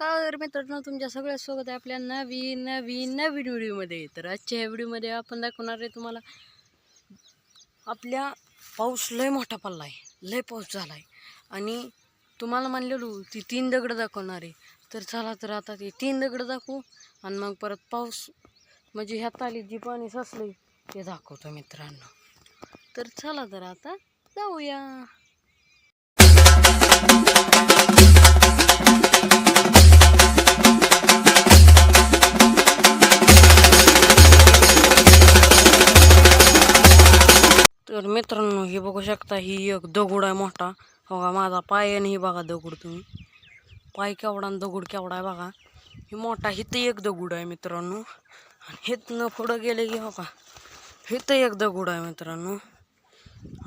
नमस्कार मित्रांनो, तुमच्या सगळ्या स्वागत आहे आपल्या नवीन व्हिडिओमध्ये. तर आजच्या ह्या व्हिडिओमध्ये आपण दाखवणार आहे तुम्हाला आपल्या पाऊस लय मोठा पडला आहे, लय पाऊस झाला आहे. आणि तुम्हाला म्हणलेलो ती 3 दगड दाखवणार आहे. तर चला तर आता ते 3 दगड दाखवू आणि मग परत पाऊस म्हणजे ह्या तालीत जी पाणी साचलं ते दाखवतो मित्रांनो. तर चला तर आता जाऊया. तर मित्रांनो, हे बघू शकता, ही एक दगड आहे मोठा. बघा माझा पाय आणि ही बघा दगड, तुम्ही पाय केवढा आणि दगड केवढा आहे बघा. ही मोठा हिथं एक दगड आहे मित्रांनो. आणि हिथनं पुढं गेले की बघा हिथं एक दगड आहे मित्रांनो.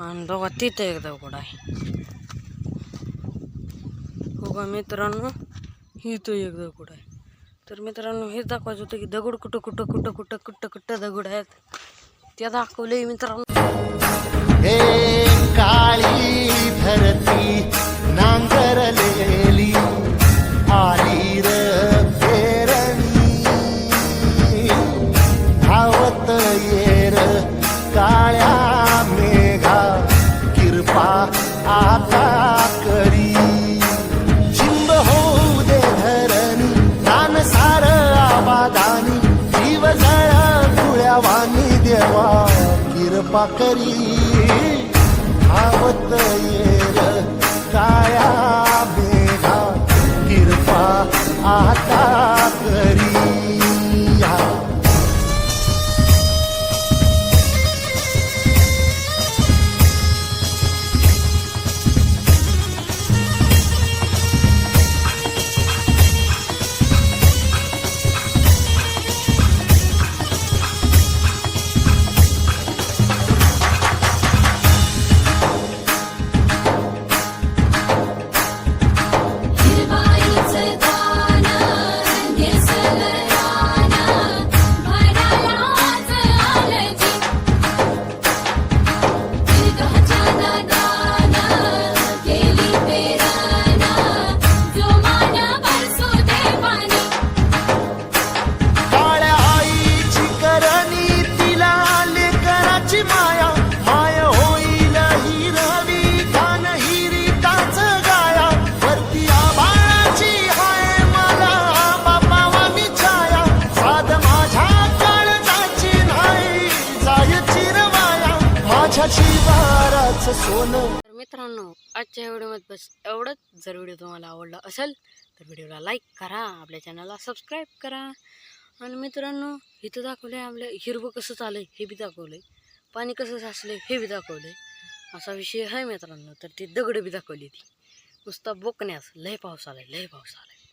आणि बघा तिथं एक दगड आहे बघा मित्रांनो, हिथं एक दगड आहे. तर मित्रांनो, हेच दाखवायचं होतं की दगड कुठं कुठं कुठं कुठं कुठं कुठं दगड आहेत त्या दाखवले मित्रांनो. हे काळी धरती नांगरलेली आली र पेरणी धावत येर काळ्या मेघा किरपा आता करी चिंब होऊ दे धरणी दान सार आबादानी जीव जळ कुळ्यावानी देवा किरपा करी धावत येर काळ्या मेघा किरपा आता करी. तर मित्रांनो, आजच्या व्हिडिओमध्ये बस एवढंच. जर व्हिडिओ तुम्हाला आवडला असेल तर व्हिडिओला लाईक करा, आपल्या चॅनलला सबस्क्राईब करा. आणि मित्रांनो, इथं दाखवलं आहे आपल्या हिरवं कसं चाललं आहे हे बी दाखवलं आहे, पाणी कसं साचलं आहे हे बी दाखवलं आहे. असा विषय आहे मित्रांनो. तर ती दगड बी दाखवली, ती नुसता बोकण्यास लय पाऊस आला आहे, लय पाऊस आला आहे.